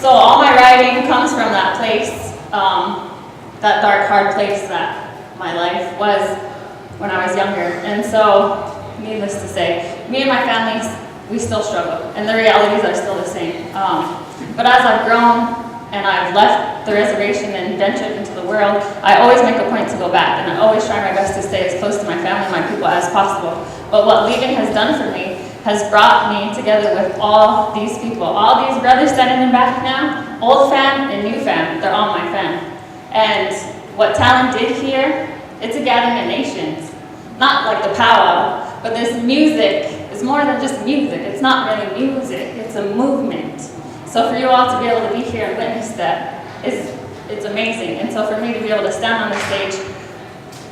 So all my writing comes from that place, that dark, hard place that my life was when I was younger. And so, needless to say, me and my family, we still struggle, and the realities are still the same. But as I've grown and I've left the reservation and ventured into the world, I always make a point to go back, and I always try my best to stay as close to my family and my people as possible. But what leaving has done for me has brought me together with all these people, all these brothers standing in back now, old fam and new fam, they're all my fam. And what Talon did here, it's a gathering of nations. Not like the powwow, but this music is more than just music. It's not really music, it's a movement. So for you all to be able to be here and witness that, it's amazing. And so for me to be able to stand on the stage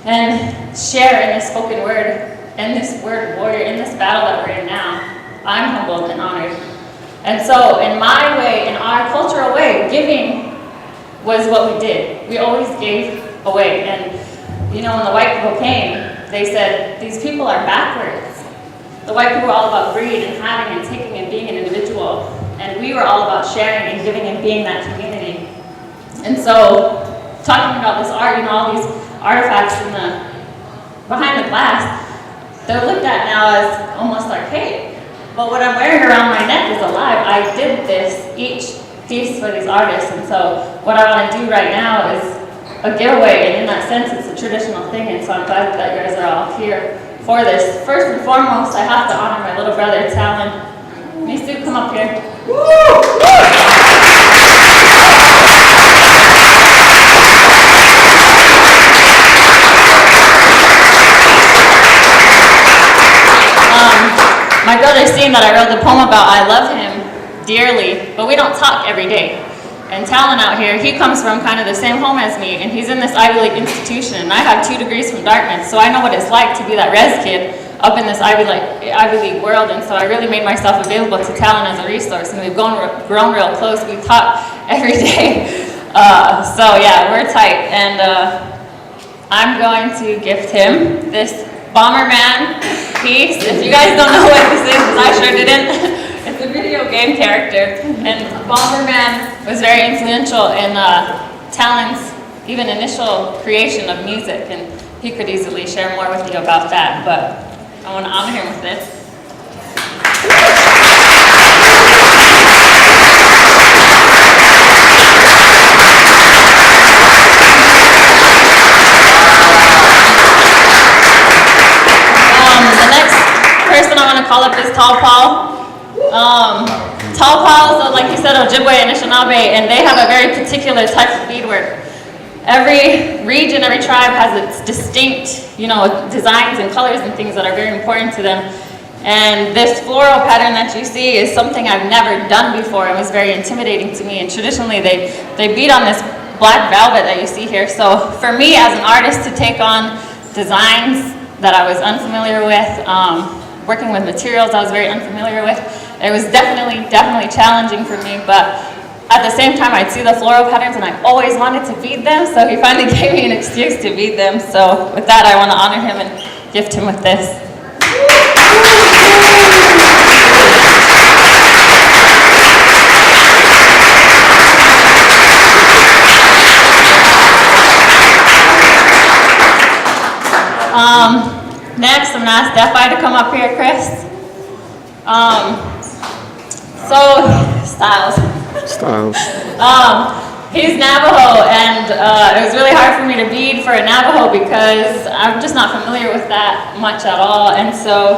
and share in this spoken word, and this word warrior, in this battle that we're in now, I'm humbled and honored. And so in my way, in our cultural way, giving was what we did. We always gave away. And you know, when the white people came, they said, these people are backwards. The white people were all about greed and having and taking and being an individual. And we were all about sharing and giving and being that community. And so, talking about this art, you know, all these artifacts in behind the glass, they're looked at now as almost archaic. But what I'm wearing around my neck is alive. I did this, each piece for these artists. And so, what I want to do right now is a giveaway, and in that sense, it's a traditional thing. And so I'm glad that you guys are all here for this. First and foremost, I have to honor my little brother, Talon. Misu, come up here. My brother's seen that I wrote the poem about I love him dearly, but we don't talk every day. And Talon out here, he comes from kind of the same home as me, and he's in this Ivy League institution, and I have 2 degrees from Dartmouth, so I know what it's like to be that res kid up in this Ivy League world. And so I really made myself available to Talon as a resource, and we've grown real close. We talk every day. So yeah, we're tight. And I'm going to gift him this Bomberman piece. If you guys don't know what this is, because I sure didn't, it's a video game character. And Bomberman was very influential in Talon's even initial creation of music, and he could easily share more with you about that, but I want to honor him with this. The next person I want to call up is Tall Paul. Tall Paul is, like you said, Ojibwe and Anishinaabe, and they have a very particular type of beadwork. Every region, every tribe has its distinct, you know, designs and colors and things that are very important to them. And this floral pattern that you see is something I've never done before. It was very intimidating to me. And traditionally, they bead on this black velvet that you see here. So for me, as an artist, to take on designs that I was unfamiliar with, working with materials I was very unfamiliar with, it was definitely challenging for me. But at the same time, I'd see the floral patterns and I always wanted to bead them, so he finally gave me an excuse to bead them. So with that, I want to honor him and gift him with this. Next, I'm going to ask Defi to come up here, Chris. Styles. He's Navajo, and it was really hard for me to bead for a Navajo because I'm just not familiar with that much at all. And so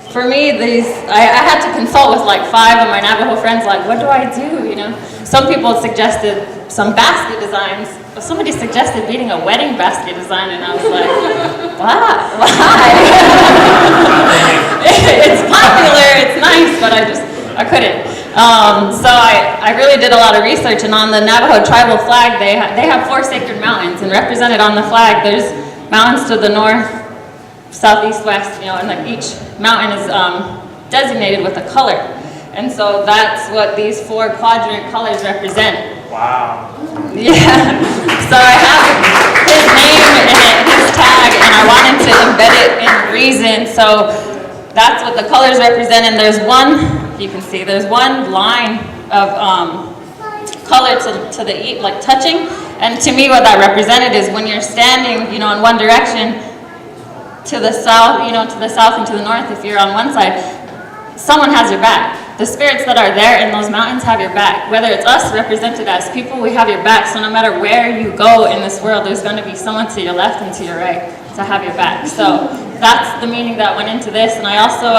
for me, I had to consult with like 5 of my Navajo friends, like, what do I do, you know? Some people suggested some basket designs. Somebody suggested beading a wedding basket design, and I was like, why? It's popular, it's nice, but I couldn't. So I really did a lot of research, and on the Navajo tribal flag, they have 4 sacred mountains, and represented on the flag, there's mountains to the north, south, east, west, you know, and like each mountain is designated with a color. And so that's what these 4 quadrant colors represent. Wow. Yeah. So I have his name in it, his tag, and I wanted to embed it in reason. So that's what the colors represent. And there's one, you can see, there's one line of color to the like touching. And to me, what that represented is when you're standing, you know, in one direction, to the south, you know, to the south and to the north, if you're on one side, someone has your back. The spirits that are there in those mountains have your back. Whether it's us represented as people, we have your back. So no matter where you go in this world, there's going to be someone to your left and to your right to have your back. So that's the meaning that went into this. And I also,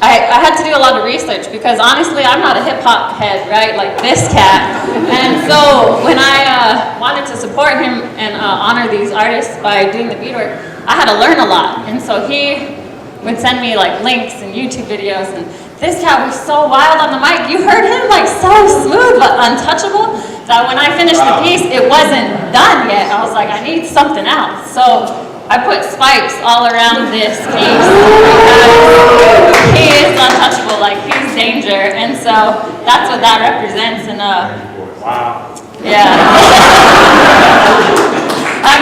I had to do a lot of research because honestly, I'm not a hip hop head, right? Like this cat. And so when I wanted to support him and honor these artists by doing the beadwork, I had to learn a lot. And so he would send me like links and YouTube videos, and this cat was so wild on the mic. You heard him like so smooth but untouchable that when I finished the piece, it wasn't done yet. I was like, I need something else. So I put spikes all around this piece because he is untouchable, like he's danger, and so that's what that represents. And wow. Yeah. I've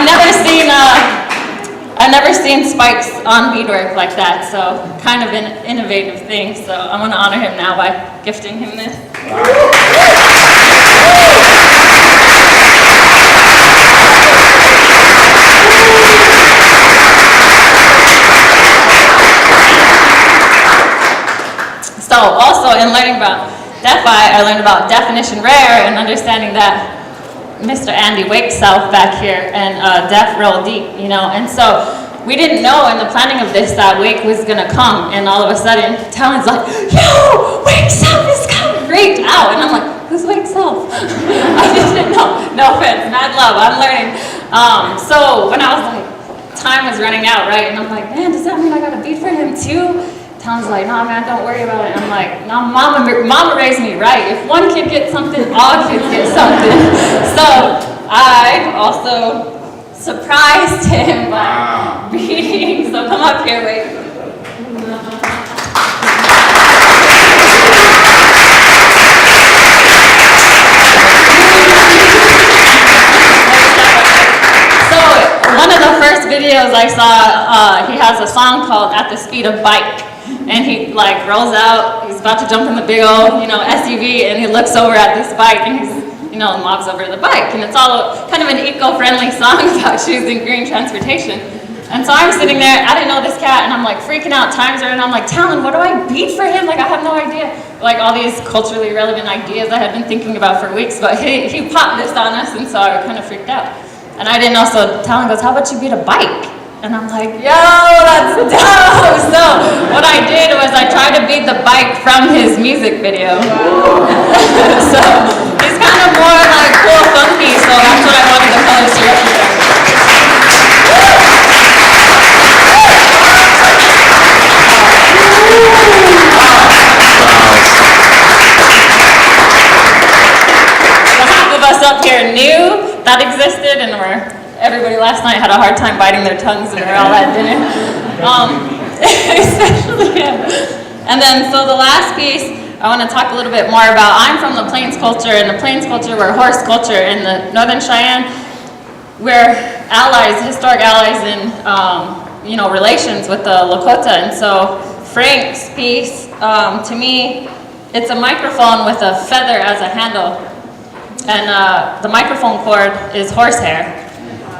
never seen spikes on beadwork like that, so kind of an innovative thing. So I want to honor him now by gifting him this. So also in learning about DeFi, I learned about definition rare and understanding that Mr. Andy Wake South back here and Def Real Deep, you know, and so we didn't know in the planning of this that Wake was gonna come, and all of a sudden Talon's like, yo, Wake South is coming, freaked out, and I'm like, who's Wake South? I didn't know, no offense, mad love, I'm learning. So when I was like, time was running out, right, and I'm like, man, does that mean I gotta beat for him too? Talon's like, nah, man, don't worry about it. I'm like, nah, mama raised me right. If one kid gets something, all kids get something. So I also surprised him by beating. So come up here, wait. So one of the first videos I saw, he has a song called At the Speed of Bike. And he like rolls out, he's about to jump in the big old, you know, SUV, and he looks over at this bike and he's, you know, mobs over the bike. And it's all kind of an eco-friendly song about choosing green transportation. And so I'm sitting there, I didn't know this cat, and I'm like freaking out, times are, and I'm like, Talon, what do I beat for him? Like, I have no idea. Like all these culturally relevant ideas I had been thinking about for weeks, but he popped this on us, and so I kind of freaked out. And I didn't know, so Talon goes, how about you beat a bike? And I'm like, yo, that's dope! So what I did was I tried to beat the bike from his music video. So he's kind of more like cool, funky, so that's what I wanted the colors to represent. So half of us up here knew that existed, and everybody last night had a hard time biting their tongues when we were all at dinner. Especially him. And then, so the last piece I want to talk a little bit more about, I'm from the Plains culture, and the Plains culture, we're horse culture. In the Northern Cheyenne, we're allies, historic allies in, you know, relations with the Lakota. And so Frank's piece, to me, it's a microphone with a feather as a handle. And the microphone cord is horsehair.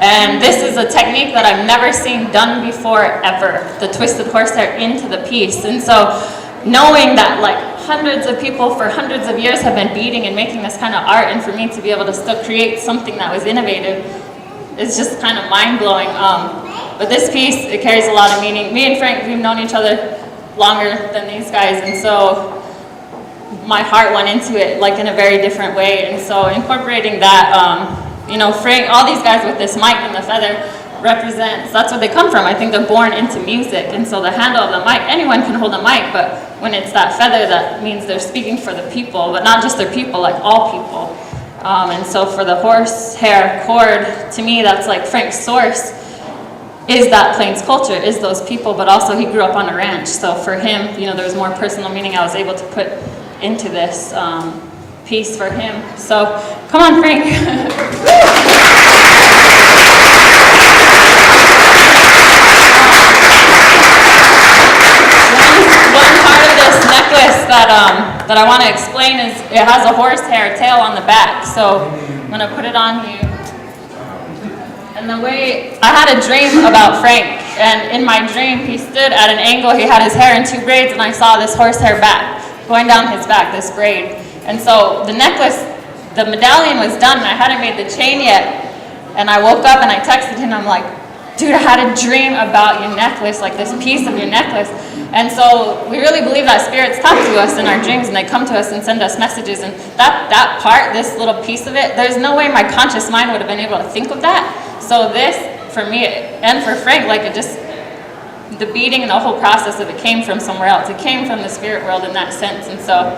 And this is a technique that I've never seen done before, ever, the twisted horsehair into the piece. And so knowing that like hundreds of people for hundreds of years have been beading and making this kind of art, and for me to be able to still create something that was innovative is just kind of mind-blowing. But this piece, it carries a lot of meaning. Me and Frank, we've known each other longer than these guys, and so my heart went into it like in a very different way. And so incorporating that, you know, Frank, all these guys with this mic and the feather represents, that's where they come from. I think they're born into music, and so the handle of the mic, anyone can hold a mic, but when it's that feather, that means they're speaking for the people, but not just their people, like all people. And so for the horsehair cord, to me, that's like Frank's source is that Plains culture, is those people, but also he grew up on a ranch. So for him, you know, there was more personal meaning I was able to put into this piece for him. So come on, Frank. One part of this necklace that that I want to explain is it has a horsehair tail on the back. So I'm going to put it on you. And the way, I had a dream about Frank, and in my dream he stood at an angle, he had his hair in 2 braids, and I saw this horsehair back going down his back, this braid. And so the necklace, the medallion was done, and I hadn't made the chain yet. And I woke up and I texted him, I'm like, dude, I had a dream about your necklace, like this piece of your necklace. And so we really believe that spirits talk to us in our dreams, and they come to us and send us messages. And that part, this little piece of it, there's no way my conscious mind would have been able to think of that. So this, for me, and for Frank, like it just, the beading and the whole process of it came from somewhere else. It came from the spirit world in that sense. And so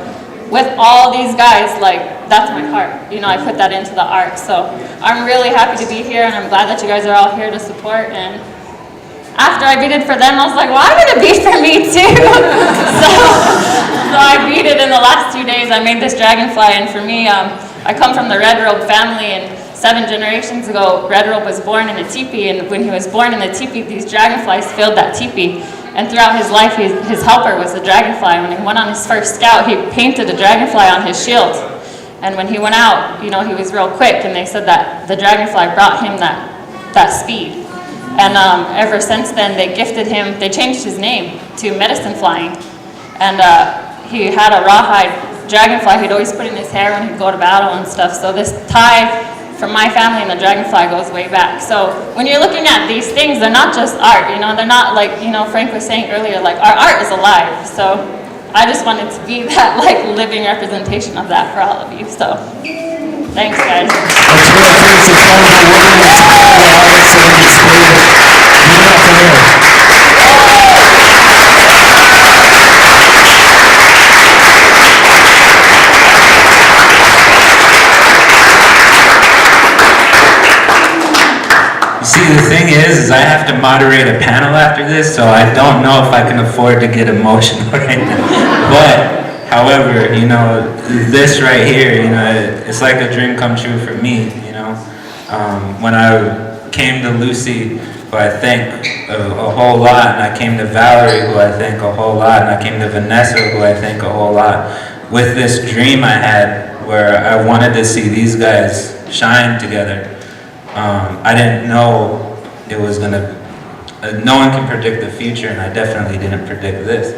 with all these guys, like, that's my heart. You know, I put that into the art. So I'm really happy to be here, and I'm glad that you guys are all here to support. And after I beaded for them, I was like, well, I'm gonna bead for me too. so I beaded in the last 2 days. I made this dragonfly, and for me, I come from the Red Robe family, and 7 generations ago, Red Robe was born in a teepee, and when he was born in the teepee, these dragonflies filled that teepee. And throughout his life, his helper was a dragonfly. When he went on his first scout, he painted a dragonfly on his shield. And when he went out, you know, he was real quick, and they said that the dragonfly brought him that speed. And ever since then, they gifted him, they changed his name to Medicine Flying. And he had a rawhide dragonfly he'd always put in his hair when he'd go to battle and stuff. So this tie from my family and the dragonfly goes way back. So when you're looking at these things, they're not just art, you know, they're not like, you know, Frank was saying earlier, like our art is alive. So I just wanted to be that like living representation of that for all of you. So thanks, guys. See, the thing is I have to moderate a panel after this, so I don't know if I can afford to get emotional right now. But, however, you know, this right here, you know, it's like a dream come true for me, you know. When I came to Lucy, who I thank a whole lot, and I came to Valerie, who I thank a whole lot, and I came to Vanessa, who I thank a whole lot, with this dream I had where I wanted to see these guys shine together. I didn't know it was gonna, no one can predict the future, and I definitely didn't predict this.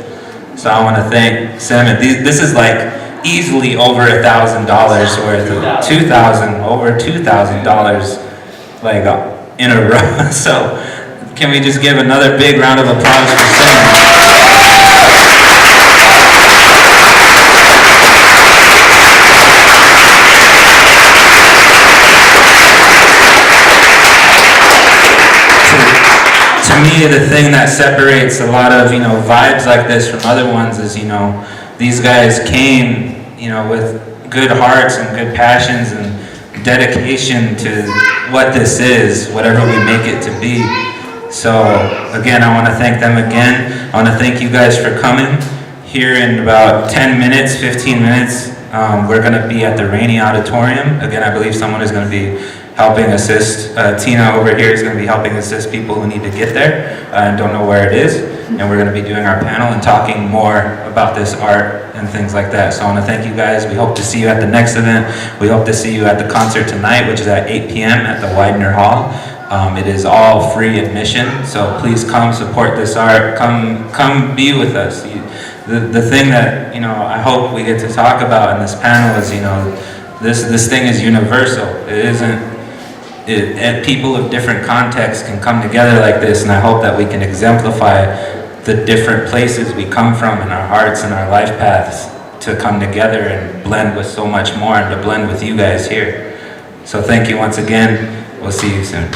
So I want to thank Sam. This is like easily over $1,000 worth of over $2,000 like in a row. So can we just give another big round of applause for Sam? To me, the thing that separates a lot of, you know, vibes like this from other ones is, you know, these guys came, you know, with good hearts and good passions and dedication to what this is, whatever we make it to be. So, again, I want to thank them again. I want to thank you guys for coming. Here in about 10 minutes, 15 minutes, we're going to be at the Rainey Auditorium. Again, I believe someone is going to be helping assist. Tina over here is going to be helping assist people who need to get there and don't know where it is. And we're going to be doing our panel and talking more about this art and things like that. So I want to thank you guys. We hope to see you at the next event. We hope to see you at the concert tonight, which is at 8 p.m. at the Widener Hall. It is all free admission, so please come support this art. Come be with us. The thing that, you know, I hope we get to talk about in this panel is, you know, this thing is universal. It isn't. People of different contexts can come together like this, and I hope that we can exemplify the different places we come from in our hearts and our life paths to come together and blend with so much more, and to blend with you guys here. So thank you once again. We'll see you soon.